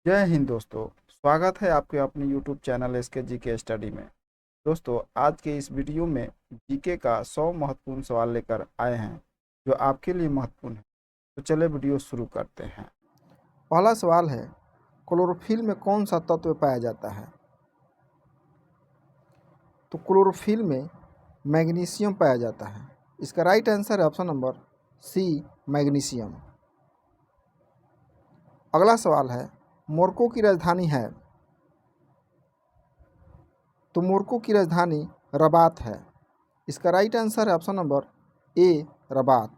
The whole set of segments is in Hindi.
जय हिंद दोस्तों। स्वागत है आपके अपने YouTube channel SK GK study में। दोस्तों, आज के इस वीडियो में जीके का 100 महत्वपूर्ण सवाल लेकर आए हैं जो आपके लिए महत्वपूर्ण है। तो चले वीडियो शुरू करते हैं। पहला सवाल है, क्लोरोफिल में कौन सा तत्व पाया जाता है? तो क्लोरोफिल में मैग्नीशियम पाया जाता है। इसका राइट आंसर है ऑप्शन नंबर सी, मैग्नीशियम। अगला सवाल है, मोरक्को की राजधानी है? तो मोरक्को की राजधानी रबात है। इसका राइट आंसर है ऑप्शन नंबर ए, रबात।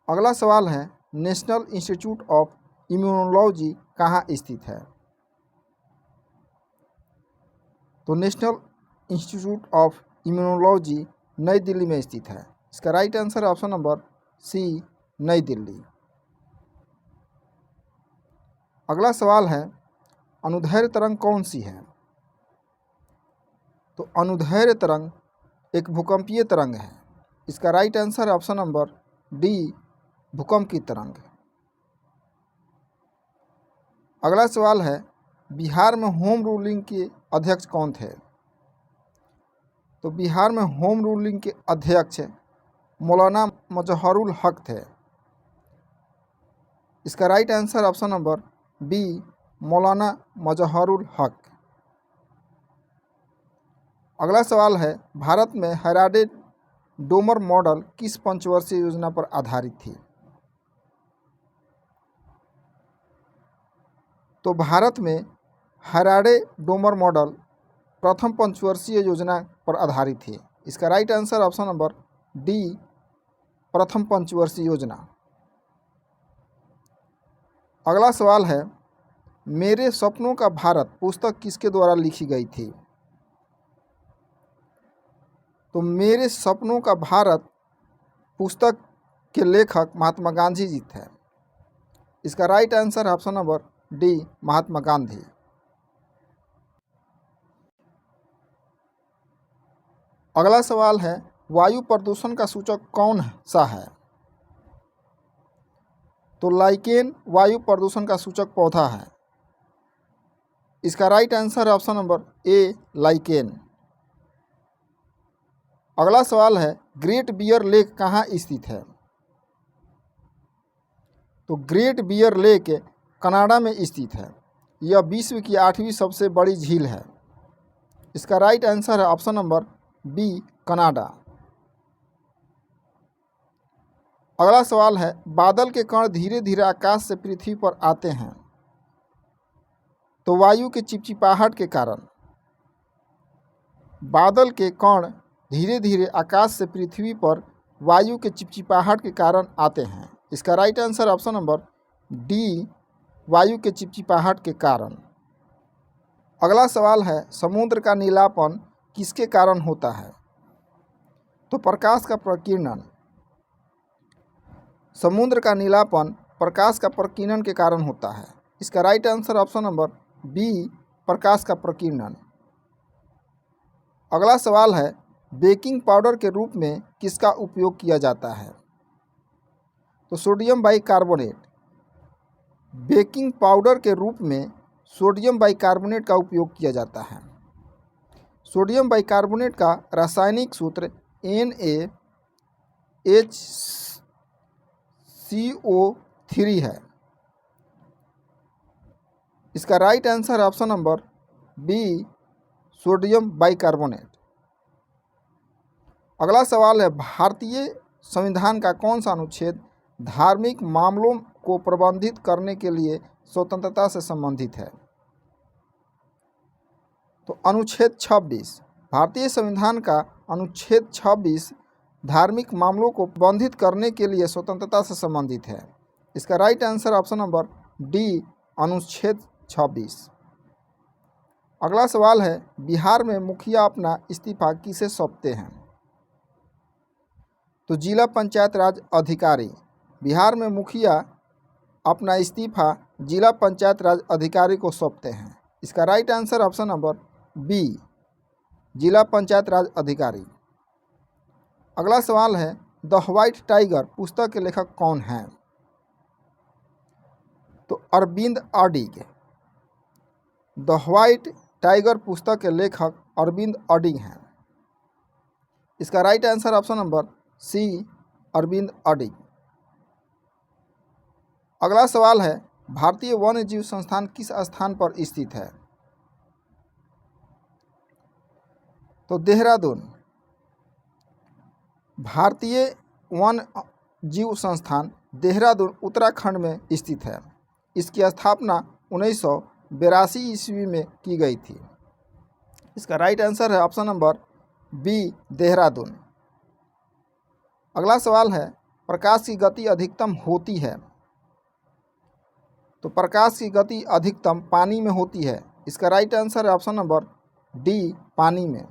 अगला सवाल है, नेशनल इंस्टीट्यूट ऑफ इम्यूनोलॉजी कहाँ स्थित है? तो नेशनल इंस्टीट्यूट ऑफ इम्यूनोलॉजी नई दिल्ली में स्थित है। इसका राइट आंसर है ऑप्शन नंबर सी, नई दिल्ली। अगला सवाल है, अनुदैर्ध्य तरंग कौन सी है? तो अनुदैर्ध्य तरंग एक भूकंपीय तरंग है। इसका राइट आंसर है ऑप्शन नंबर डी, भूकंप की तरंग। अगला सवाल है, बिहार में होम रूलिंग के अध्यक्ष कौन थे? तो बिहार में होम रूलिंग के अध्यक्ष मौलाना मजहरुल हक थे। इसका right answer option number B, Maulana Mazharul हक। अगला सवाल है, भारत में हैराडे डोमर मॉडल किस पंचवर्षीय योजना पर आधारित थी? तो भारत में हैराडे डोमर मॉडल प्रथम पंचवर्षीय योजना पर आधारित थी। इसका right answer option number D, प्रथम पंचवर्षीय योजना। अगला सवाल है, मेरे सपनों का भारत पुस्तक किसके द्वारा लिखी गई थी? तो मेरे सपनों का भारत पुस्तक के लेखक महात्मा गांधी जी थे। इसका राइट आंसर है option number D, Mahatma Gandhi. अगला सवाल है, वायु प्रदूषण का सूचक कौन सा है? तो लाइकेन वायु प्रदूषण का सूचक पौधा है। इसका राइट आंसर है ऑप्शन नंबर ए, लाइकेन। अगला सवाल है, ग्रेट बियर लेक कहाँ स्थित है? तो ग्रेट बियर लेक कनाडा में स्थित है। यह विश्व की 8वीं सबसे बड़ी झील है। इसका राइट आंसर है ऑप्शन नंबर बी, कनाडा। अगला सवाल है, बादल के कण धीरे धीरे आकाश से पृथ्वी पर आते हैं। तो वायु के चिपचिपाहट के कारण। बादल के कण धीरे धीरे आकाश से पृथ्वी पर वायु के चिपचिपाहट के कारण आते हैं। इसका right answer option number D, वायु के चिपचिपाहट के कारण। अगला सवाल है, समुद्र का नीलापन किसके कारण होता है? तो प्रकाश का प्रकीर्णन। समुद्र का नीलापन प्रकाश का प्रकीर्णन के कारण होता है। इसका right answer option number B, प्रकाश का प्रकीर्णन। अगला सवाल है, बेकिंग पाउडर के रूप में किसका उपयोग किया जाता है? तो सोडियम बाइकार्बोनेट। बेकिंग पाउडर के रूप में सोडियम बाइकार्बोनेट का उपयोग किया जाता है। सोडियम बाइकार्बोनेट का रासायनिक सूत्र NaHCO3 है। इसका right answer option number B, sodium bicarbonate. अगला सवाल है, भारतीय संविधान का कौन सा अनुच्छेद धार्मिक मामलों को प्रबंधित करने के लिए स्वतंत्रता से संबंधित है? तो अनुच्छेद 26। भारतीय संविधान का अनुच्छेद 26 धार्मिक मामलों को प्रबंधित करने के लिए स्वतंत्रता से संबंधित है। इसका right answer option number D, अनुच्छेद 26। अगला सवाल है, बिहार में मुखिया अपना इस्तीफा किसे सौंपते हैं? तो जिला पंचायत राज अधिकारी। बिहार में मुखिया अपना इस्तीफा जिला पंचायत राज अधिकारी को सौंपते हैं। इसका right answer option number B, जिला पंचायत राज अधिकारी। अगला सवाल है, द व्हाइट टाइगर पुस्तक के लेखक कौन हैं? तो अरविंद अडिग। द व्हाइट टाइगर पुस्तक के लेखक अरविंद अडिग हैं। इसका right answer option number C, Aravind Adiga. अगला सवाल है, भारतीय वन्य जीव संस्थान किस स्थान पर स्थित है? तो देहरादून। भारतीय वन्य जीव संस्थान देहरादून उत्तराखंड में स्थित है। इसकी स्थापना 1982 ईस्वी में की गई थी। इसका राइट आंसर है ऑप्शन नंबर बी, देहरादून। अगला सवाल है, प्रकाश की गति अधिकतम होती है? तो प्रकाश की गति अधिकतम पानी में होती है। इसका राइट आंसर है ऑप्शन नंबर डी, पानी में।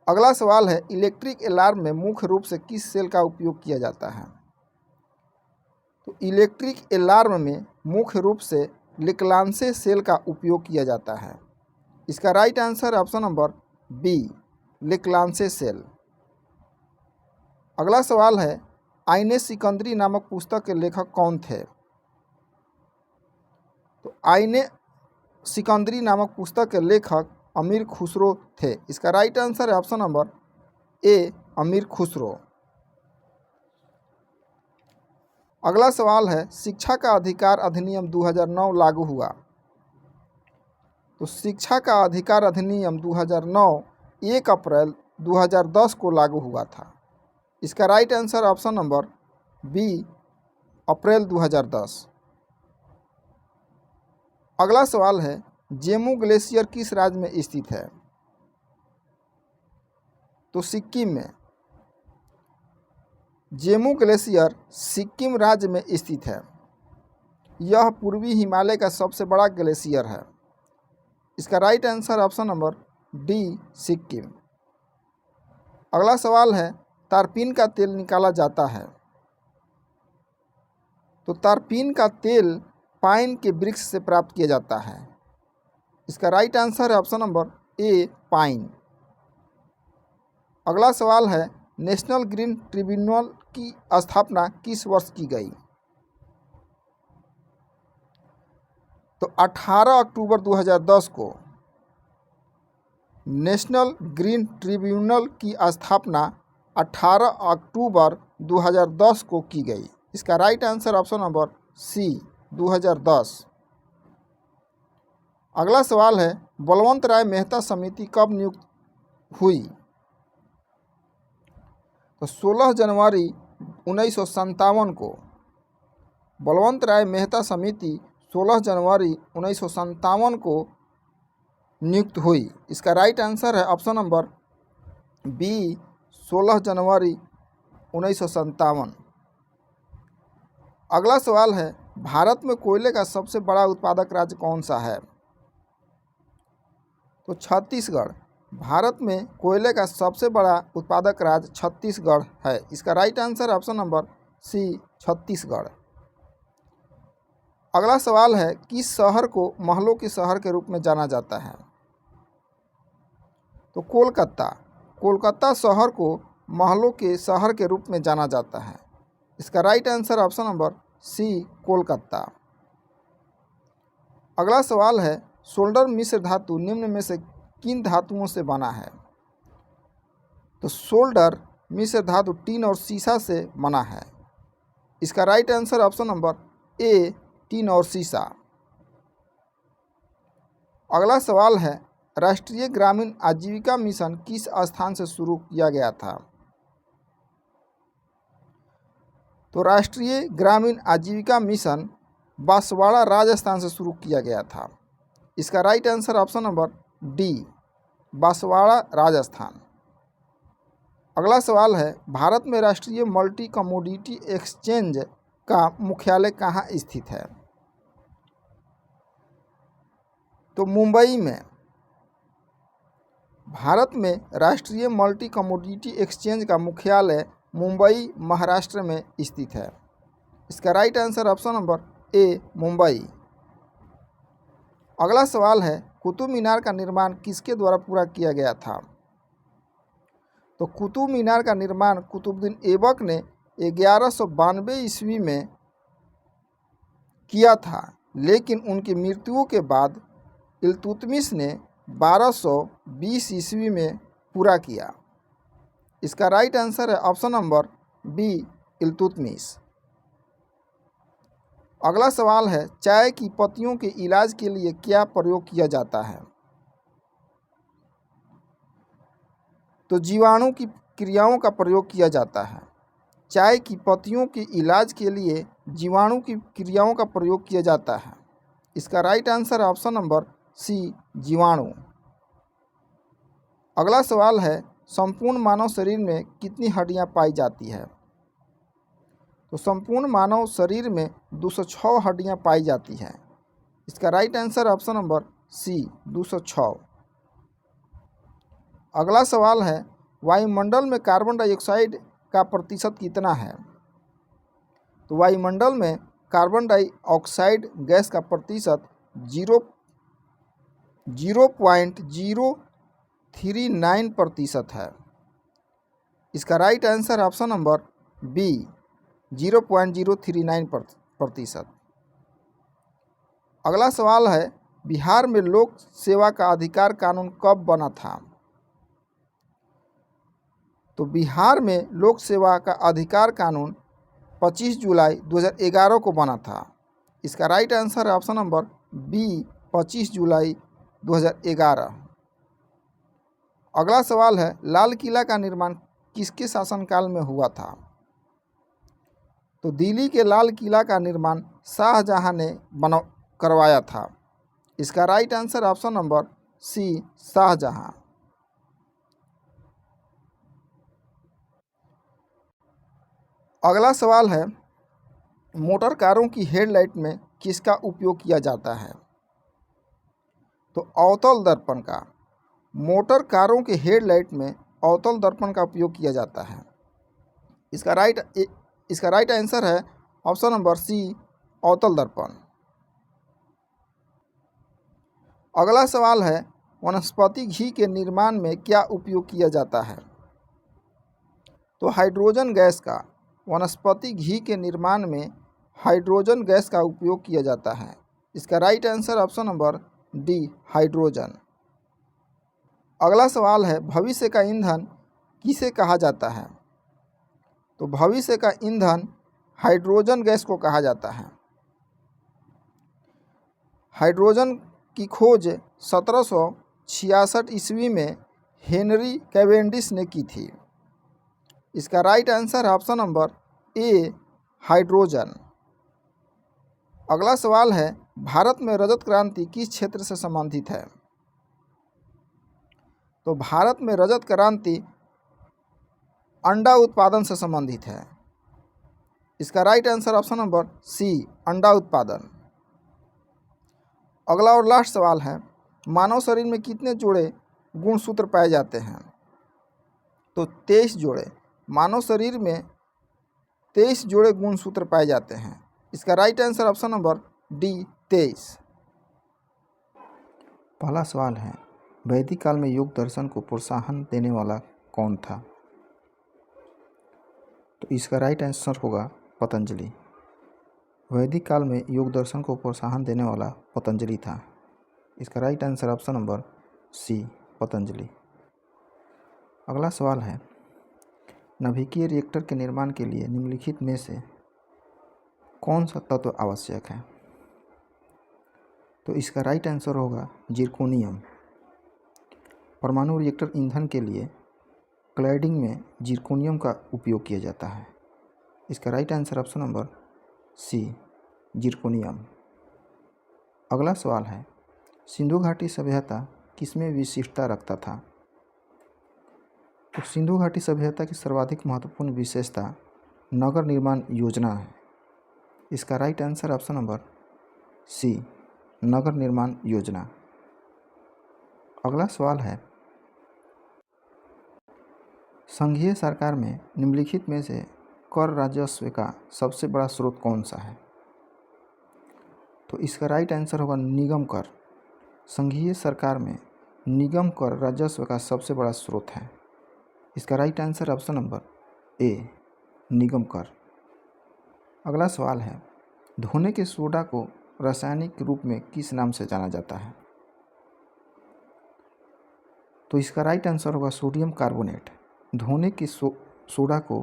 अगला सवाल है, इलेक्ट्रिक अलार्म में मुख्य रूप से किस सेल का उपयोग किया जाता है? तो इलेक्ट्रिक अलार्म में मुख्य रूप से लिक्लांसे सेल का उपयोग किया जाता है। इसका राइट आंसर है ऑप्शन नंबर बी, लिक्लांसे सेल। अगला सवाल है, आईने सिकंदरी नामक पुस्तक के लेखक कौन थे? तो आईने सिकंदरी नामक पुस्तक के लेखक अमीर खुसरो थे। इसका राइट आंसर है ऑप्शन नंबर ए, अमीर खुसरो। अगला सवाल है, शिक्षा का अधिकार अधिनियम 2009 लागू हुआ? तो शिक्षा का अधिकार अधिनियम 2009 1 अप्रैल 2010 को लागू हुआ था। इसका right answer option number B, अप्रैल 2010। अगला सवाल है, जेमू ग्लेशियर किस राज्य में स्थित है? तो सिक्किम में। जेमू ग्लेशियर सिक्किम राज्य में स्थित है। यह पूर्वी हिमालय का सबसे बड़ा ग्लेशियर है। इसका right answer option number D, Sikkim. अगला सवाल है, तारपीन का तेल निकाला जाता है? तो तारपीन का तेल पाइन के वृक्ष से प्राप्त किया जाता है। इसका राइट आंसर है ऑप्शन नंबर ए, पाइन। अगला सवाल है, नेशनल ग्रीन ट्रिब्यूनल की स्थापना किस वर्ष की गई? तो 18 अक्टूबर 2010 को नेशनल ग्रीन ट्रिब्यूनल की स्थापना 18 अक्टूबर 2010 को की गई। इसका right answer option number C, 2010। अगला सवाल है, बलवंत राय मेहता समिति कब नियुक्त हुई? तो 16 जनवरी 1957 को बलवंत राय मेहता समिति 16 जनवरी 1957 को नियुक्त हुई। इसका राइट आंसर है ऑप्शन नंबर बी, 16 जनवरी 1957। अगला सवाल है, भारत में कोयले का सबसे बड़ा उत्पादक राज्य कौन सा है? तो छत्तीसगढ़। भारत में कोयले का सबसे बड़ा उत्पादक राज्य छत्तीसगढ़ है। इसका right answer option number C, Chhattisgarh. अगला सवाल है, किस शहर को महलों के शहर के रूप में जाना जाता है? तो कोलकाता। कोलकाता शहर को महलों के शहर के रूप में जाना जाता है। इसका right answer option number C, Kolkata. अगला सवाल है, सोल्डर मिश्र धातु निम्न में से किन धातुओं से बना है? तो सोल्डर मिश्र धातु टीन और सीसा से बना है। इसका राइट आंसर ऑप्शन नंबर ए, टीन और सीसा। अगला सवाल है, राष्ट्रीय ग्रामीण आजीविका मिशन किस स्थान से शुरू किया गया था? तो राष्ट्रीय ग्रामीण आजीविका मिशन बांसवाड़ा राजस्थान से शुरू किया गया था। इसका right answer option number D, Banswara Rajasthan. अगला सवाल है, भारत में राष्ट्रीय मल्टी कमोडिटी एक्सचेंज का मुख्यालय कहाँ स्थित है? तो मुंबई में। भारत में राष्ट्रीय मल्टी कमोडिटी एक्सचेंज का मुख्यालय मुंबई, महाराष्ट्र में स्थित है। इसका राइट आंसर ऑप्शन नंबर ए, मुंबई। अगला सवाल है, कुतुब मीनार का निर्माण किसके द्वारा पूरा किया गया था? तो कुतुब मीनार का निर्माण कुतुबुद्दीन ऐबक ने 1192 ईस्वी में किया था, लेकिन उनकी मृत्यु के बाद इल्तुतमिश ने 1220 ईस्वी में पूरा किया। इसका राइट आंसर है ऑप्शन नंबर बी, इल्तुतमिश। अगला सवाल है, चाय की पत्तियों के इलाज के लिए क्या प्रयोग किया जाता है? तो जीवाणु की क्रियाओं का प्रयोग किया जाता है। चाय की पत्तियों के इलाज के लिए जीवाणु की क्रियाओं का प्रयोग किया जाता है। इसका राइट आंसर है ऑप्शन नंबर सी, जीवाणु। अगला सवाल है, संपूर्ण मानव शरीर में कितनी हड्डियां पाई जाती है? तो संपूर्ण मानव शरीर में 206 हड्डियां पाई जाती हैं। इसका right answer option number C, 206। अगला सवाल है, वायुमंडल में कार्बन डाइऑक्साइड का प्रतिशत कितना है? तो वायुमंडल में कार्बन डाइऑक्साइड गैस का प्रतिशत 0.039% है। इसका right answer option number B, 0.039%। अगला सवाल है, बिहार में लोक सेवा का अधिकार कानून कब बना था? तो बिहार में लोक सेवा का अधिकार कानून 25 जुलाई 2011 को बना था। इसका राइट आंसर है ऑप्शन नंबर बी, 25 जुलाई 2011। अगला सवाल है, लाल किला का निर्माण किसके शासनकाल में हुआ था? तो दिल्ली के लाल किला का निर्माण शाहजहां ने करवाया था। इसका right answer option number C, Shahjahan. अगला सवाल है, मोटर कारों की हेडलाइट में किसका उपयोग किया जाता है? तो अवतल दर्पण का। मोटर कारों के हेडलाइट में अवतल दर्पण का उपयोग किया जाता है। इसका राइट आंसर है ऑप्शन नंबर सी, अवतल दर्पण। अगला सवाल है, वनस्पति घी के निर्माण में क्या उपयोग किया जाता है? तो हाइड्रोजन गैस का। वनस्पति घी के निर्माण में हाइड्रोजन गैस का उपयोग किया जाता है। इसका right answer option number D, hydrogen. अगला सवाल है, भविष्य का ईंधन किसे कहा जाता है? तो भविष्य का ईंधन हाइड्रोजन गैस को कहा जाता है। हाइड्रोजन की खोज 1766 ईस्वी में हेनरी कैवेंडिश ने की थी। इसका राइट आंसर है ऑप्शन नंबर ए, हाइड्रोजन। अगला सवाल है, भारत में रजत क्रांति किस क्षेत्र से संबंधित है? तो भारत में रजत क्रांति अंडा उत्पादन से संबंधित है। इसका right answer option number C, अंडा उत्पादन। अगला और लास्ट सवाल है, मानव शरीर में कितने जोड़े गुणसूत्र पाए जाते हैं? तो 23 जोड़े। मानव शरीर में 23 जोड़े गुणसूत्र पाए जाते हैं। इसका right answer option number D, 23। पहला सवाल है, वैदिक काल में योग दर्शन को प्रोत्साहन देने वाला कौन था? तो इसका राइट आंसर होगा पतंजलि। वैदिक काल में योग दर्शन को प्रोत्साहन देने वाला पतंजलि था। इसका right answer option number C, Patanjali. अगला सवाल है, नाभिकीय रिएक्टर के निर्माण के लिए निम्नलिखित में से कौन सा तत्व आवश्यक है? तो इसका राइट आंसर होगा जिरकोनियम। परमाणु रिएक्टर ईंधन के लिए क्लैडिंग में जिरकोनियम का उपयोग किया जाता है। इसका right answer option number C, zirconium. अगला सवाल है, सिंधु घाटी सभ्यता किसमें विशिष्टता रखता था? तो सिंधु घाटी सभ्यता की सर्वाधिक महत्वपूर्ण विशेषता नगर निर्माण योजना है। इसका right answer option number C, नगर निर्माण योजना। अगला सवाल है, संघीय सरकार में निम्नलिखित में से कर राजस्व का सबसे बड़ा स्रोत कौन सा है? तो इसका राइट आंसर होगा निगम कर। संघीय सरकार में निगम कर राजस्व का सबसे बड़ा स्रोत है। इसका right answer option number A, निगम कर। अगला सवाल है, धोने के सोडा को रासायनिक रूप में किस नाम से जाना जाता है? तो इसका राइट आंसर होगा सोडियम कार्बोनेट। धोने के सोडा को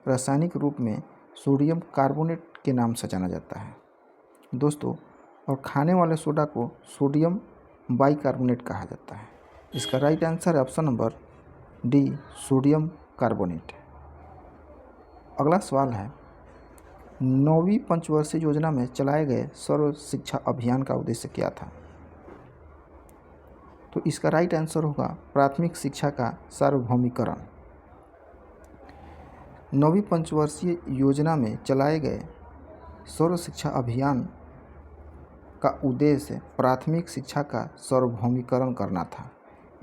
रासायनिक रूप में सोडियम कार्बोनेट के नाम से जाना जाता है दोस्तों। और खाने वाले सोडा को सोडियम बाइकार्बोनेट कहा जाता है। इसका राइट आंसर है option number D, sodium carbonate. अगला सवाल है, 9वीं पंचवर्षीय योजना में चलाए गए सर्व शिक्षा अभियान का उद्देश्य क्या था? तो इसका राइट आंसर होगा प्राथमिक शिक्षा का सार्वभौमिकरण। 9वीं पंचवर्षीय योजना में चलाए गए सर्व शिक्षा अभियान का उद्देश्य प्राथमिक शिक्षा का सार्वभौमिकरण करना था।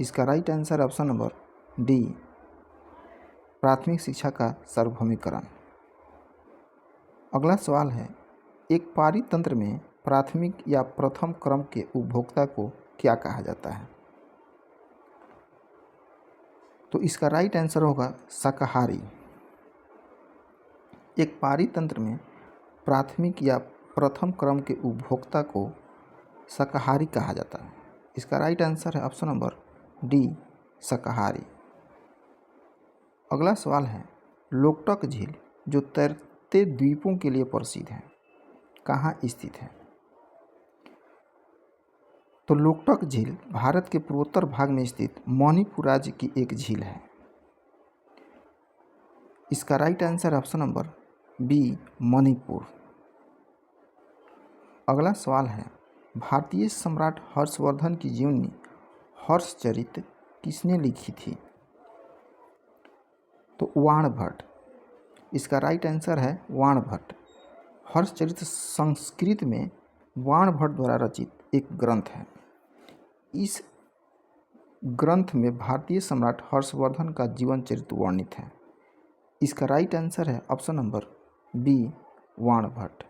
इसका right answer option number D, प्राथमिक शिक्षा का सार्वभौमिकरण। अगला सवाल है, एक पारितंत्र में प्राथमिक या प्रथम क्रम के उपभोक्ता को क्या कहा जाता है? तो इसका राइट आंसर होगा शाकाहारी। एक पारितंत्र में प्राथमिक या प्रथम क्रम के उपभोक्ता को शाकाहारी कहा जाता है। इसका राइट आंसर है ऑप्शन नंबर डी, शाकाहारी। अगला सवाल है, लोकटक झील जो तैरते द्वीपों के लिए प्रसिद्ध है, कहाँ स्थित है? तो लोकटक झील भारत के पूर्वोत्तर भाग में स्थित मणिपुर राज्य की एक झील है। इसका right answer option number B, Manipur. अगला सवाल है, भारतीय सम्राट हर्षवर्धन की जीवनी हर्षचरित किसने लिखी थी? तो वाणभट्ट। इसका राइट आंसर है वाणभट्ट। हर्षचरित संस्कृत में वाणभट्ट द्वारा रचित एक ग्रंथ है। इस ग्रंथ में भारतीय सम्राट हर्षवर्धन का जीवन चरित्र वर्णित है। इसका राइट आंसर है ऑप्शन नंबर बी, वाणभट्ट।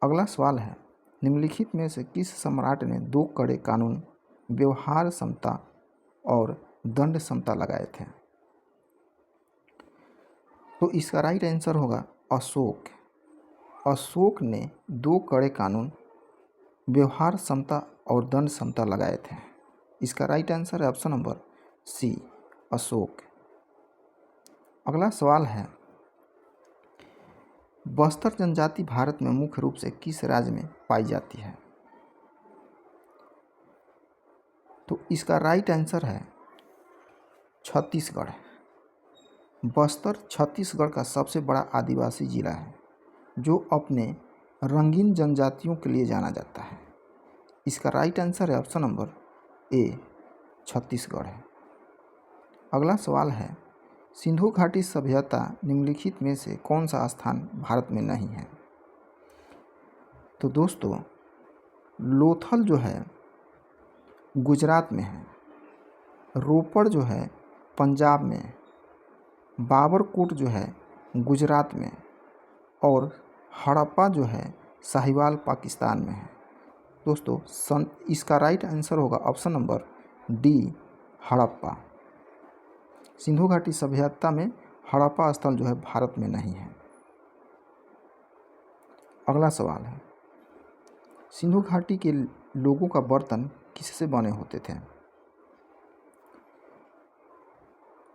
अगला सवाल है, निम्नलिखित में से किस सम्राट ने 2 कड़े कानून व्यवहार समता और दंड समता लगाए थे? तो इसका राइट आंसर होगा अशोक। अशोक ने 2 कड़े कानून व्यवहार समता और दंड समता लगाए थे। इसका राइट आंसर है ऑप्शन नंबर सी, अशोक। अगला सवाल है, बस्तर जनजाति भारत में मुख्य रूप से किस राज्य में पाई जाती है? तो इसका राइट आंसर है छत्तीसगढ़। बस्तर छत्तीसगढ़ का सबसे बड़ा आदिवासी जिला है जो अपने रंगीन जनजातियों के लिए जाना जाता है। इसका राइट आंसर है ऑप्शन नंबर ए, छत्तीसगढ़ है। अगला सवाल है, सिंधु घाटी सभ्यता निम्नलिखित में से कौन सा स्थान भारत में नहीं है? तो दोस्तों, लोथल जो है गुजरात में है, रोपड़ जो है पंजाब में है, बाबरकोट जो है गुजरात में, और हड़प्पा जो है साहिवाल पाकिस्तान में है। दोस्तों, इसका राइट आंसर होगा option number D, Harappa. Sindhu घाटी सभ्यता में हड़प्पा स्थल जो है भारत में नहीं है। अगला सवाल है, सिंधु घाटी के लोगों का बर्तन किससे बने होते थे?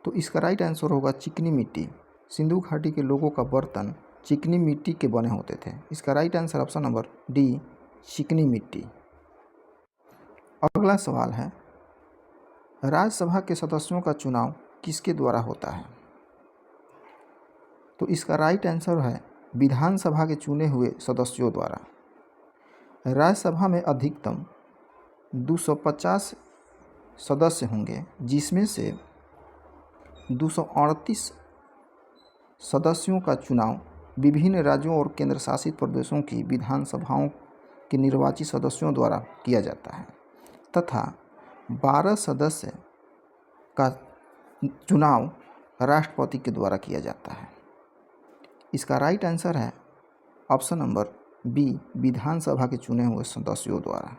तो इसका राइट आंसर होगा चिकनी मिट्टी। सिंधु घाटी के लोगों का बर्तन चिकनी मिट्टी के बने होते थे। इसका right answer option number D, चिकनी मिट्टी। अगला सवाल है, राज्यसभा के सदस्यों का चुनाव किसके द्वारा होता है? तो इसका राइट आंसर है विधानसभा के चुने हुए सदस्यों द्वारा। राज्यसभा में अधिकतम 250 सदस्य होंगे, जिसमें से 238 सदस्यों का चुनाव विभिन्न राज्यों और केंद्र शासित प्रदेशों की विधानसभाओं के निर्वाचित सदस्यों द्वारा किया जाता है तथा 12 सदस्य का चुनाव राष्ट्रपति के द्वारा किया जाता है। इसका राइट आंसर है ऑप्शन नंबर बी, विधानसभा के चुने हुए सदस्यों द्वारा।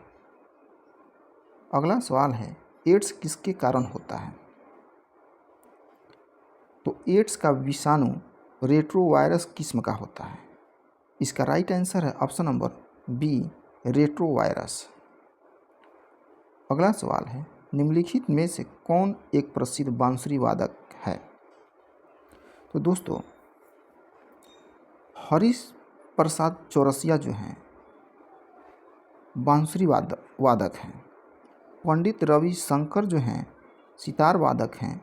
अगला सवाल है, एड्स किसके कारण होता है? तो एड्स का विषाणु रेट्रोवायरस किस्म का होता है। इसका राइट आंसर है ऑप्शन नंबर बी, रेट्रोवायरस। अगला सवाल है, निम्नलिखित में से कौन एक प्रसिद्ध बांसुरी वादक है? तो दोस्तों, हरीश प्रसाद चौरसिया जो हैं बांसुरी वादक हैं। पंडित रवि शंकर जो हैं सितार वादक हैं।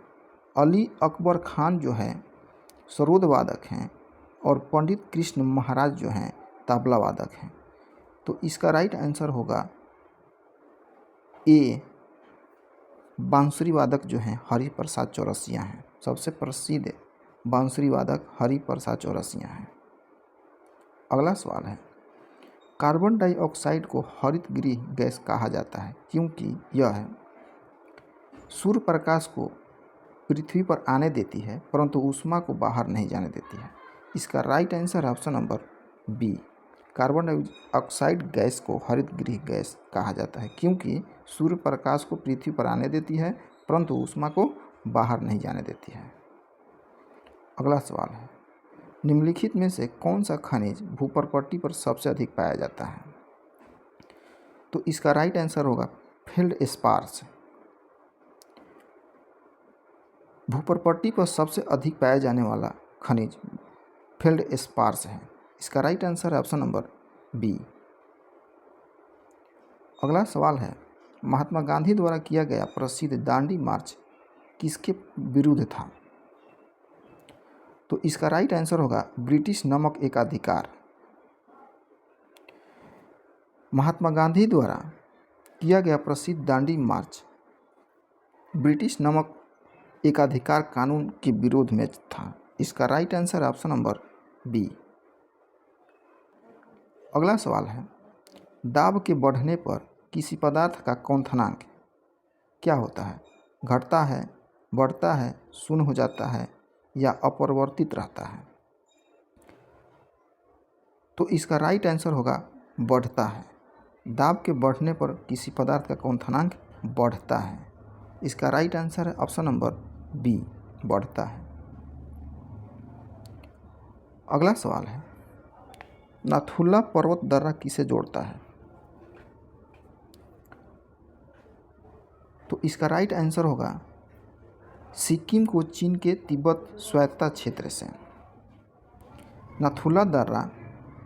अली अकबर खान जो है सरोद वादक हैं। और पंडित कृष्ण महाराज जो हैं तबला वादक हैं। तो इसका राइट आंसर होगा ए, बांसुरी वादक जो हैं हरि प्रसाद चौरसिया हैं। सबसे प्रसिद्ध बांसुरी वादक हरि प्रसाद चौरसिया हैं। अगला सवाल है, कार्बन डाइऑक्साइड को हरित गृह गैस कहा जाता है क्योंकि यह सूर्य प्रकाश को पृथ्वी पर आने देती है परंतु ऊष्मा को बाहर नहीं जाने देती है। इसका राइट आंसर है option number B, carbon dioxide gas को हरित गृह गैस कहा जाता है क्योंकि सूर्य प्रकाश को पृथ्वी पर आने देती है परंतु ऊष्मा को बाहर नहीं जाने देती है। अगला सवाल है, निम्नलिखित में से कौन सा खनिज भूप्रपट्टी पर सबसे अधिक पाया जाता है? तो इसका राइट आंसर होगा फेल्डस्पार्स। भूप्रपट्टी पर सबसे अधिक पाया जाने वाला खनिज फेल्डस्पार्स है। इसका राइट आंसर है ऑप्शन नंबर बी। अगला सवाल है, महात्मा गांधी द्वारा किया गया प्रसिद्ध दांडी मार्च किसके विरुद्ध था? तो इसका राइट आंसर होगा ब्रिटिश नमक एकाधिकार। महात्मा गांधी द्वारा किया गया प्रसिद्ध दांडी मार्च ब्रिटिश नमक एकाधिकार कानून के विरोध में था। इसका राइट आंसर है ऑप्शन नंबर बी। अगला सवाल है, दाब के बढ़ने पर किसी पदार्थ का क्वथनांक क्या होता है? घटता है, बढ़ता है, शून्य हो जाता है या अपरिवर्तित रहता है? तो इसका राइट आंसर होगा बढ़ता है। दाब के बढ़ने पर किसी पदार्थ का क्वथनांक बढ़ता है। इसका राइट आंसर है ऑप्शन नंबर बी, बढ़ता है। अगला सवाल है, नाथुला पर्वत दर्रा किसे जोड़ता है? तो इसका राइट आंसर होगा सिक्किम को चीन के तिब्बत स्वायत्तता क्षेत्र से। नाथुला दर्रा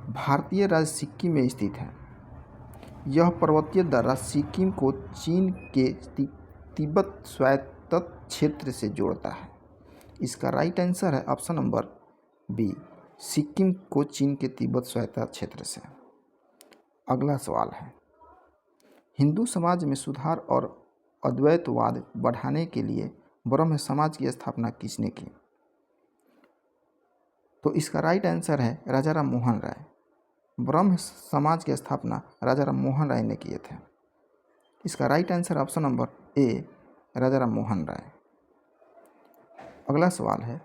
भारतीय राज्य सिक्किम में स्थित है। यह पर्वतीय दर्रा सिक्किम को चीन के तिब्बत स्वायत्तता क्षेत्र से जोड़ता है। इसका राइट आंसर है ऑप्शन नंबर बी, सिक्किम को चीन के तिब्बत स्वायत्तता क्षेत्र से। अगला सवाल है, हिंदू समाज में सुधार और अद्वैतवाद बढ़ाने के लिए ब्रह्म समाज की स्थापना किसने की? तो इसका राइट आंसर है राजा राम मोहन राय। ब्रह्म समाज की स्थापना राजा राम मोहन राय ने किए थे। इसका right answer option number A, Raja Ram Mohan Roy. अगला सवाल है,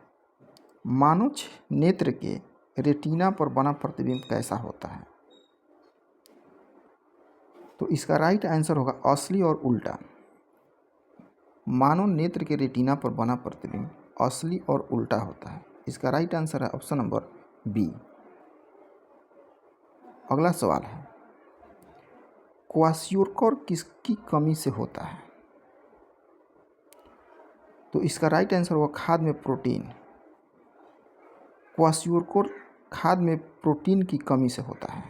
मानव नेत्र के रेटिना पर बना प्रतिबिंब कैसा होता है? तो इसका राइट आंसर होगा असली और उल्टा। मानव नेत्र के रेटिना पर बना प्रतिबिंब असली और उल्टा होता है। इसका राइट आंसर है ऑप्शन नंबर बी। अगला सवाल है, क्वाशियोरकर किसकी कमी से होता है? तो इसका राइट आंसर होगा खाद में प्रोटीन। क्वाशियोरकर खाद में प्रोटीन की कमी से होता है।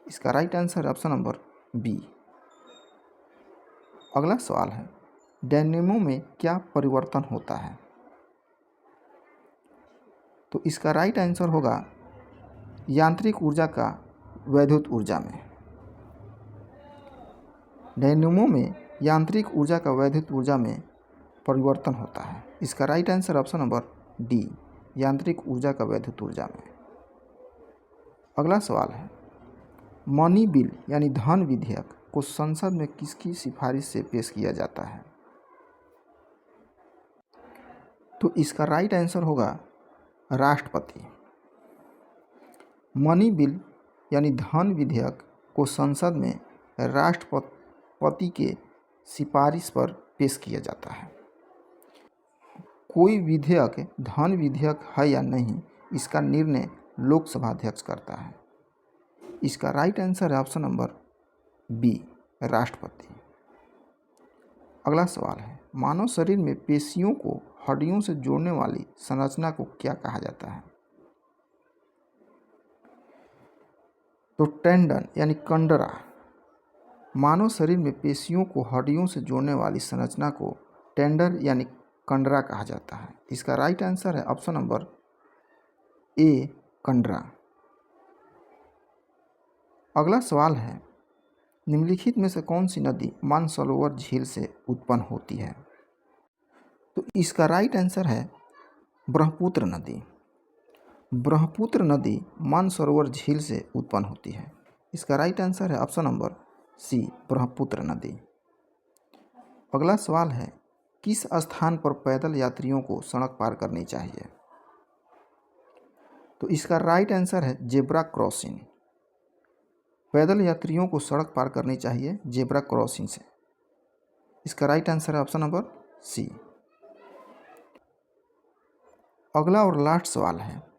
इसका राइट आंसर है ऑप्शन नंबर बी। अगला सवाल है, डायनेमो में क्या परिवर्तन होता है? तो इसका राइट आंसर होगा यांत्रिक ऊर्जा का वैद्युत ऊर्जा में। डायनेमो में यांत्रिक ऊर्जा का वैद्युत ऊर्जा में परिवर्तन होता है। इसका right answer option number D, यांत्रिक ऊर्जा का वैद्युत ऊर्जा में। अगला सवाल है, मनी बिल यानी धन विधेयक को संसद में किसकी सिफारिश से पेश किया जाता है? तो इसका राइट आंसर होगा राष्ट्रपति। मनी बिल यानी धन विधेयक को संसद में राष्ट्रपति के सिफारिश पर पेश किया जाता है। कोई विधेयक धन विधेयक है या नहीं, इसका निर्णय लोकसभा अध्यक्ष करता है? इसका राइट आंसर है ऑप्शन नंबर बी, राष्ट्रपति। अगला सवाल है, मानव शरीर में पेशियों को हड्डियों से जोड़ने वाली संरचना को क्या कहा जाता है? तो टेंडन यानी कंडरा। मानव शरीर में पेशियों को हड्डियों से जोड़ने वाली संरचना को टेंडर यानी कंडरा कहा जाता है। इसका राइट आंसर है ऑप्शन नंबर ए, कंडरा। अगला सवाल है, निम्नलिखित में से कौन सी नदी मानसरोवर झील से उत्पन्न होती है? तो इसका राइट आंसर है ब्रह्मपुत्र नदी। ब्रह्मपुत्र नदी मानसरोवर झील से उत्पन्न होती है। इसका राइट आंसर है ऑप्शन नंबर सी, ब्रह्मपुत्र नदी। अगला सवाल है, किस स्थान पर पैदल यात्रियों को सड़क पार करनी चाहिए? तो इसका राइट आंसर है जेब्रा क्रॉसिंग। पैदल यात्रियों को सड़क पार करनी चाहिए जेब्रा क्रॉसिंग से। इसका राइट आंसर है ऑप्शन नंबर सी। अगला और लास्ट सवाल है,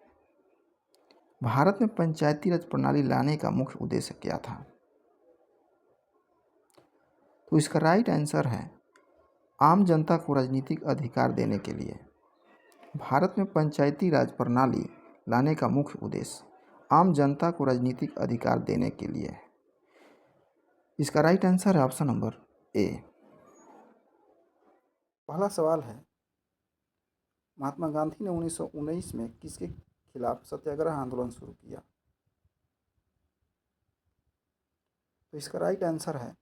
भारत में पंचायती राज प्रणाली लाने का मुख्य उद्देश्य क्या था? तो इसका राइट आंसर है आम जनता को राजनीतिक अधिकार देने के लिए। भारत में पंचायती राज प्रणाली लाने का मुख्य उद्देश्य आम जनता को राजनीतिक अधिकार देने के लिए है। इसका राइट आंसर है ऑप्शन नंबर ए। पहला सवाल है, महात्मा गांधी ने 1919 में किसके खिलाफ सत्याग्रह आंदोलन शुरू किया? तो इसका राइट आंसर है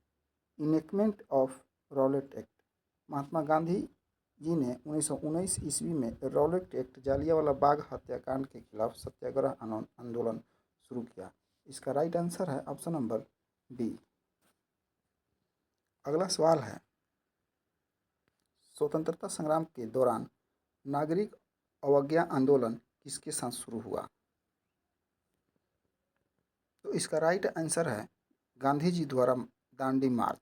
enactment of Rowlatt act. Mahatma Gandhi ji ने 1919 ईस्वी में रॉलेट एक्ट जालियांवाला बाग हत्याकांड के खिलाफ सत्याग्रह आंदोलन शुरू किया। इसका राइट आंसर है ऑप्शन नंबर डी। अगला सवाल है, स्वतंत्रता संग्राम के दौरान नागरिक अवज्ञा आंदोलन किसके साथ शुरू हुआ? तो इसका राइट आंसर है गांधी जी द्वारा दांडी मार्च।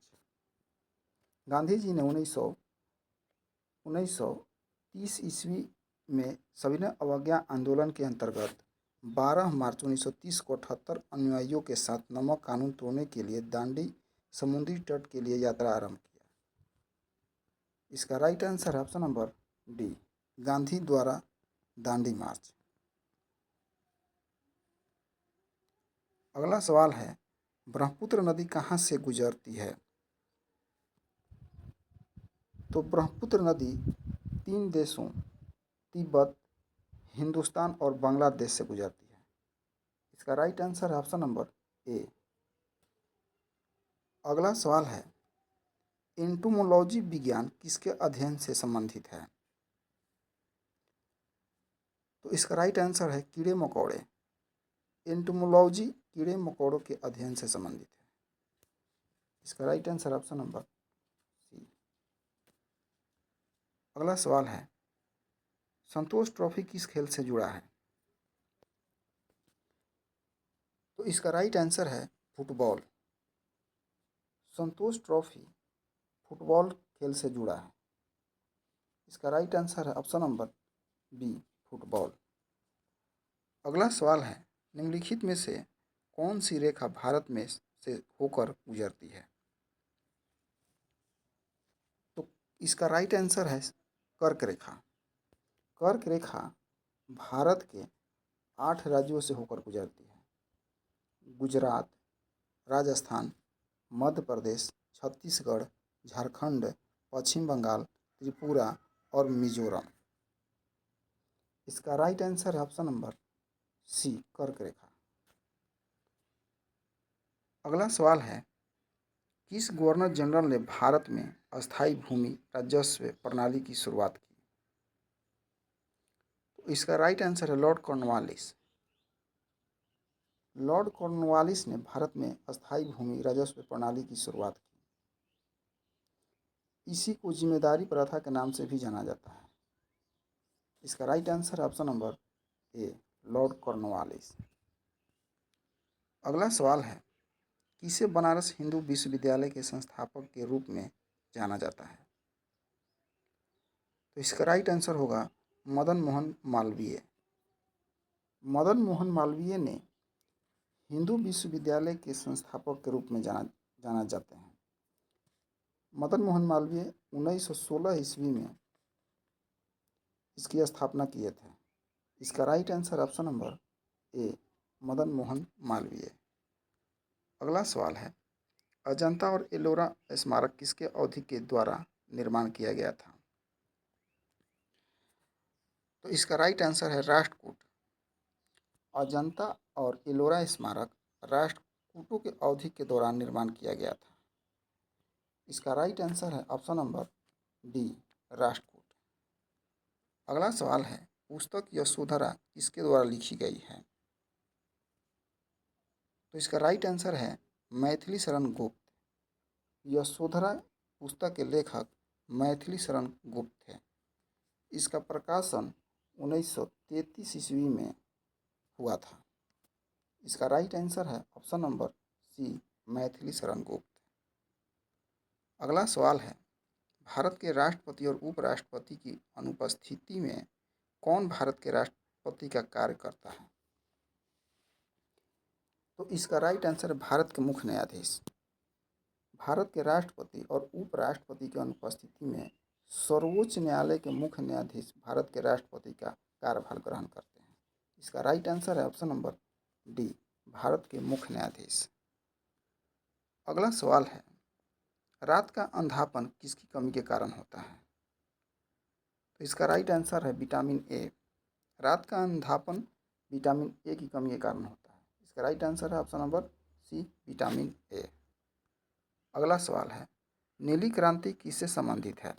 गांधी जी ने 1930 ईस्वी में सविनय अवज्ञा आंदोलन के अंतर्गत 12 मार्च 1930 को 78 अनुयायियों के साथ नमक कानून तोड़ने के लिए दांडी समुद्री तट के लिए यात्रा आरंभ किया। इसका राइट आंसर है ऑप्शन नंबर डी, गांधी द्वारा दांडी मार्च। अगला सवाल है, ब्रह्मपुत्र नदी कहाँ से गुजरती है? तो ब्रह्मपुत्र नदी 3 देशों तिब्बत, हिंदुस्तान और बांग्लादेश से गुजरती है। इसका राइट आंसर है ऑप्शन नंबर ए। अगला सवाल है, एंटोमोलॉजी विज्ञान किसके अध्ययन से संबंधित है? तो इसका राइट आंसर है कीड़े मकोड़े। एंटोमोलॉजी कीड़े मकोड़ों के अध्ययन से संबंधित है। इसका right answer option number C. अगला सवाल है, संतोष ट्रॉफी किस खेल से जुड़ा है? तो इसका राइट आंसर है फुटबॉल। संतोष ट्रॉफी फुटबॉल खेल से जुड़ा है। इसका राइट आंसर है ऑप्शन नंबर बी, फुटबॉल। अगला सवाल है, निम्नलिखित में से कौन सी रेखा भारत में से होकर गुजरती है? तो इसका राइट आंसर है कर्क रेखा। कर्क रेखा भारत के 8 राज्यों से होकर गुजरती है। गुजरात, राजस्थान, मध्य प्रदेश, छत्तीसगढ़, झारखंड, पश्चिम बंगाल, त्रिपुरा और मिजोरम। इसका राइट आंसर है ऑप्शन नंबर सी, कर्क रेखा। अगला सवाल है, किस गवर्नर जनरल ने भारत में अस्थायी भूमि राजस्व प्रणाली की शुरुआत की? तो इसका राइट आंसर है लॉर्ड कॉर्नवालिस। लॉर्ड कॉर्नवालिस ने भारत में अस्थायी भूमि राजस्व प्रणाली की शुरुआत की। इसी को जिम्मेदारी प्रथा के नाम से भी जाना जाता है। इसका राइट आंसर है ऑप्शन नंबर ए, लॉर्ड कॉर्नवालिस। अगला सवाल है, किसे बनारस हिंदू विश्वविद्यालय के संस्थापक के रूप में जाना जाता है? तो इसका राइट आंसर होगा मदन मोहन मालवीय। मदन मोहन मालवीय ने हिंदू विश्वविद्यालय के संस्थापक के रूप में जाना जाते हैं। मदन मोहन मालवीय 1916 ईस्वी में इसकी स्थापना किए थे। इसका राइट आंसर ऑप्शन नंबर ए मदन मोहन मालवीय। अगला सवाल है, अजंता और एलोरा स्मारक किसके अवधि के द्वारा निर्माण किया गया था? तो इसका राइट आंसर है राष्ट्रकूट। अजंता और एलोरा स्मारक राष्ट्रकूटों के अवधि के दौरान निर्माण किया गया था। इसका राइट आंसर है ऑप्शन नंबर डी राष्ट्रकूट। अगला सवाल है, पुस्तक यशोधरा किसके द्वारा लिखी गई है? तो इसका राइट आंसर है मैथिली शरण गुप्त। यशोधरा पुस्तक के लेखक मैथिली शरण गुप्त थे। इसका प्रकाशन 1933 ईस्वी में हुआ था। इसका राइट आंसर है ऑप्शन नंबर सी मैथिली शरण गुप्त। अगला सवाल है, भारत के राष्ट्रपति और उपराष्ट्रपति की अनुपस्थिति में कौन भारत के राष्ट्रपति का कार्य करता है? तो इसका राइट आंसर है भारत के मुख्य न्यायाधीश। भारत के राष्ट्रपति और उपराष्ट्रपति की अनुपस्थिति में सर्वोच्च न्यायालय के मुख्य न्यायाधीश भारत के राष्ट्रपति का कार्यभार ग्रहण करते हैं। इसका राइट आंसर है ऑप्शन नंबर डी भारत के मुख्य न्यायाधीश। अगला सवाल है, रात का अंधापन किसकी कमी के कारण होता है? तो इसका राइट आंसर है विटामिन ए। रात का अंधापन विटामिन ए की कमी के कारण होता है। इसका राइट आंसर है option number C vitamin A. अगला सवाल है, नीली क्रांति किससे संबंधित है?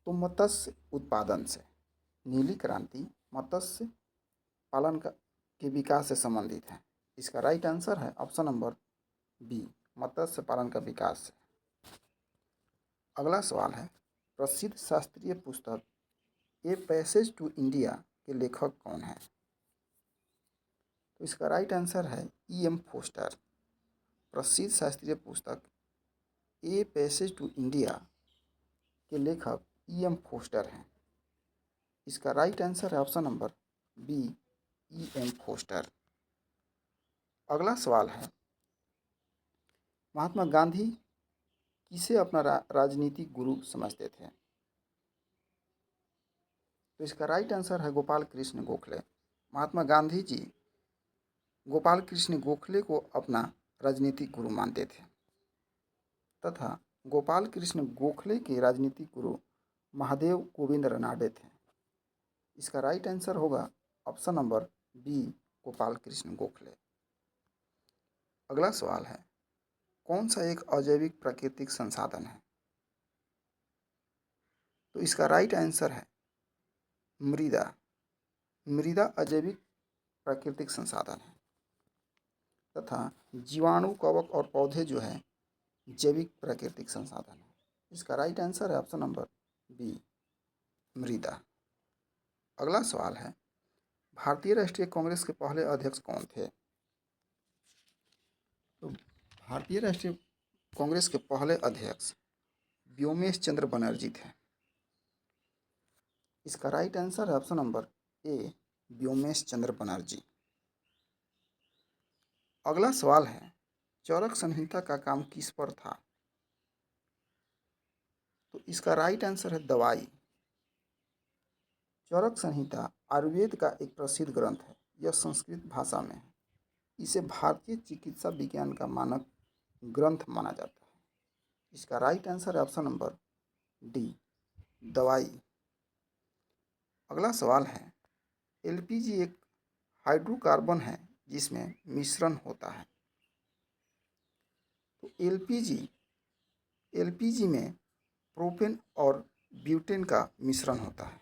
तो मत्स्य उत्पादन से। नीली क्रांति मत्स्य पालन के विकास से संबंधित है। इसका राइट आंसर है ऑप्शन नंबर बी मत्स्य पालन का विकास से। अगला सवाल है, प्रसिद्ध शास्त्रीय पुस्तक ए पैसेज टू इंडिया के लेखक कौन है? तो इसका राइट आंसर है E.M. फोस्टर। प्रसिद्ध शास्त्रीय पुस्तक ए पैसेज टू इंडिया के लेखक E.M. फोस्टर हैं। इसका राइट आंसर है option number B E.M. Forster. अगला सवाल है, महात्मा गांधी किसे अपना राजनीतिक गुरु समझते थे? तो इसका राइट आंसर है गोपाल कृष्ण गोखले। महात्मा गांधी जी गोपाल कृष्ण गोखले को अपना राजनीतिक गुरु मानते थे तथा गोपाल कृष्ण गोखले के राजनीतिक गुरु महादेव गोविंद रनाडे थे। इसका राइट आंसर होगा option number B Gopal Krishna Gokhale. अगला सवाल है, कौन सा एक अजैविक प्राकृतिक संसाधन है? तो इसका राइट आंसर है मृदा। मृदा अजैविक प्राकृतिक संसाधन है तथा जीवाणु, कवक और पौधे जो है जैविक प्राकृतिक संसाधन है। इसका राइट आंसर है ऑप्शन नंबर बी मृदा। अगला सवाल है, भारतीय राष्ट्रीय कांग्रेस के पहले अध्यक्ष कौन थे? तो भारतीय राष्ट्रीय कांग्रेस के पहले अध्यक्ष व्योमेश चंद्र बनर्जी थे। इसका राइट आंसर है ऑप्शन नंबर ए व्योमेश चंद्र बनर्जी। अगला सवाल है, चरक संहिता का काम किस पर था? तो इसका राइट आंसर है दवाई। चरक संहिता आयुर्वेद का एक प्रसिद्ध ग्रंथ है। यह संस्कृत भाषा में है। इसे भारतीय चिकित्सा विज्ञान का मानक ग्रंथ माना जाता है। इसका राइट आंसर है ऑप्शन नंबर डी दवाई। अगला सवाल है, एलपीजी एक हाइड्रोकार्बन है जिसमें मिश्रण होता है। तो एलपीजी में प्रोपेन और ब्यूटेन का मिश्रण होता है।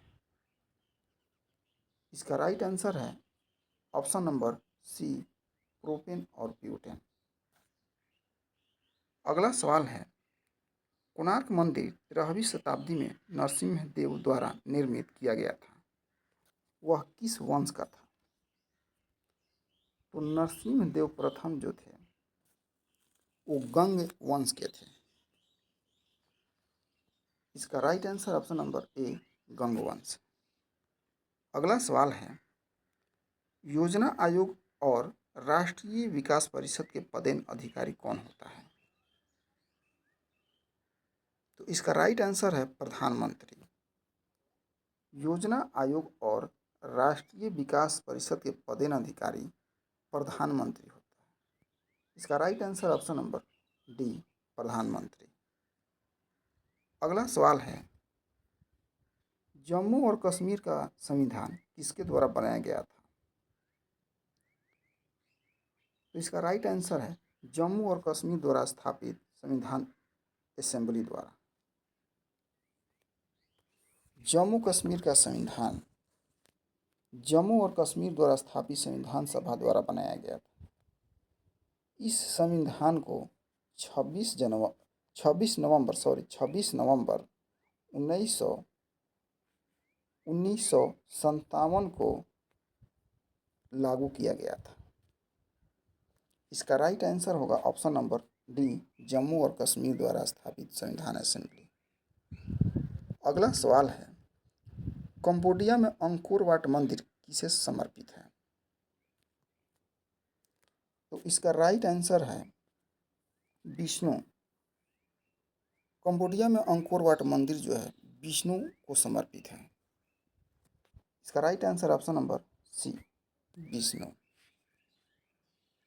इसका राइट आंसर है ऑप्शन नंबर सी प्रोपेन और ब्यूटेन। अगला सवाल है, कोणार्क मंदिर 13वीं शताब्दी में नरसिम्ह देव द्वारा निर्मित किया गया था। वह किस वंश का था? तो नरसिम्ह देव प्रथम जो थे वो गंग वंश के थे। इसका right answer option number A Ganga वंश। अगला सवाल है, योजना आयोग और राष्ट्रीय विकास परिषद के पदेन अधिकारी कौन होता है? तो इसका राइट आंसर है प्रधानमंत्री। योजना आयोग और राष्ट्रीय विकास परिषद के पदेन अधिकारी प्रधानमंत्री होता है। इसका right answer option number D, प्रधानमंत्री। अगला सवाल है, जम्मू और कश्मीर का संविधान किसके द्वारा बनाया गया था? तो इसका राइट आंसर है जम्मू और कश्मीर द्वारा स्थापित संविधान असेंबली द्वारा। जम्मू कश्मीर का संविधान जम्मू और कश्मीर द्वारा स्थापित संविधान सभा द्वारा बनाया गया था। इस संविधान को 26 नवंबर 1957 को लागू किया गया था। इसका राइट आंसर होगा ऑप्शन नंबर डी, जम्मू और कश्मीर द्वारा स्थापित संविधान असेंबली। अगला सवाल है, कंबोडिया में अंकोर वाट मंदिर किसे समर्पित है? तो इसका राइट आंसर है विष्णु। कंबोडिया में अंकोर वाट मंदिर जो है विष्णु को समर्पित है। इसका right answer option number C, Vishnu.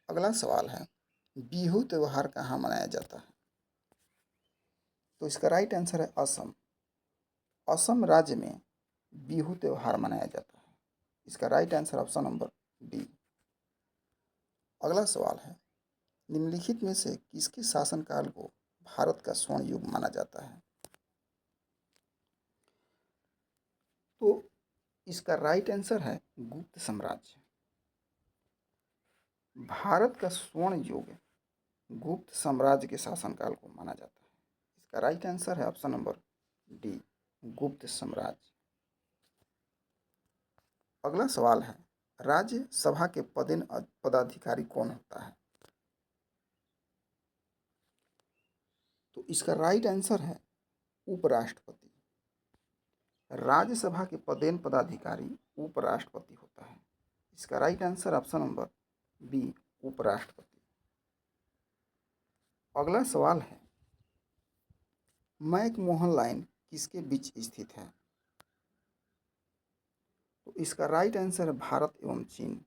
अगला सवाल है, बिहू त्यौहार कहाँ मनाया जाता है? तो इसका राइट आंसर है असम। असम राज्य में बिहू त्यौहार मनाया जाता है। इसका right answer option number D. अगला सवाल है, निम्नलिखित में से किसके शासनकाल को भारत का स्वर्ण युग माना जाता है? तो इसका राइट आंसर है गुप्त साम्राज्य। भारत का स्वर्ण युग गुप्त साम्राज्य के शासनकाल को माना जाता है। इसका राइट आंसर है ऑप्शन नंबर डी, गुप्त साम्राज्य। अगला सवाल है, राज्यसभा के पदेन पदाधिकारी कौन होता है? तो इसका राइट आंसर है उपराष्ट्रपति। राज्यसभा के पदेन पदाधिकारी उपराष्ट्रपति होता है। इसका right answer option number B, उपराष्ट्रपति। अगला सवाल है, मैकमोहन लाइन किसके बीच स्थित है? तो इसका राइट आंसर है भारत एवं चीन।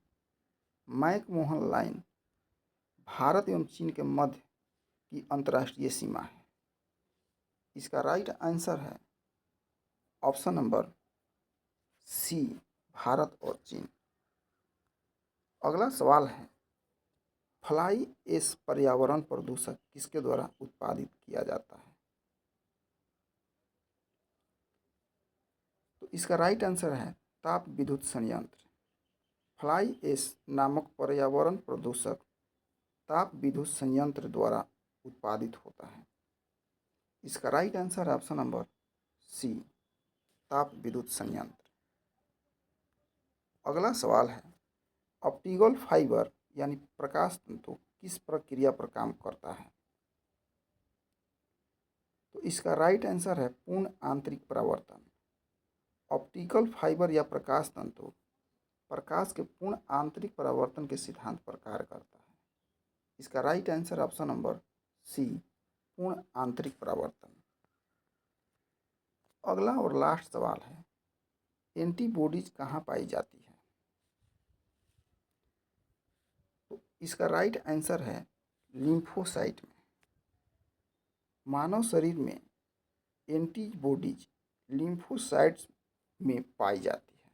मैकमोहन लाइन भारत एवं चीन के मध्य की अंतर्राष्ट्रीय सीमा है। इसका राइट आंसर है ऑप्शन नंबर सी, भारत और चीन। अगला सवाल है, फ्लाई ऐश पर्यावरण प्रदूषक किसके द्वारा उत्पादित किया जाता है? तो इसका राइट आंसर है ताप विद्युत संयंत्र। फ्लाई ऐश नामक पर्यावरण प्रदूषक ताप विद्युत संयंत्र द्वारा उत्पादित होता है। इसका राइट आंसर है ऑप्शन नंबर सी, ताप विद्युत संयंत्र। अगला सवाल है, ऑप्टिकल फाइबर यानी प्रकाश तंतु किस प्रक्रिया पर काम करता है? तो इसका राइट आंसर है पूर्ण आंतरिक परावर्तन। ऑप्टिकल फाइबर या प्रकाश तंतु प्रकाश के पूर्ण आंतरिक परावर्तन के सिद्धांत पर कार्य करता है। इसका right answer option number C, पूर्ण आंतरिक परावर्तन। अगला और लास्ट सवाल है, एंटीबॉडीज कहाँ पाई जाती है? तो इसका राइट आंसर है लिम्फोसाइट में। मानव शरीर में एंटीबॉडीज लिम्फोसाइट्स में पाई जाती है।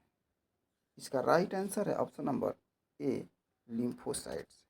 इसका राइट आंसर है ऑप्शन नंबर ए, लिम्फोसाइट्स।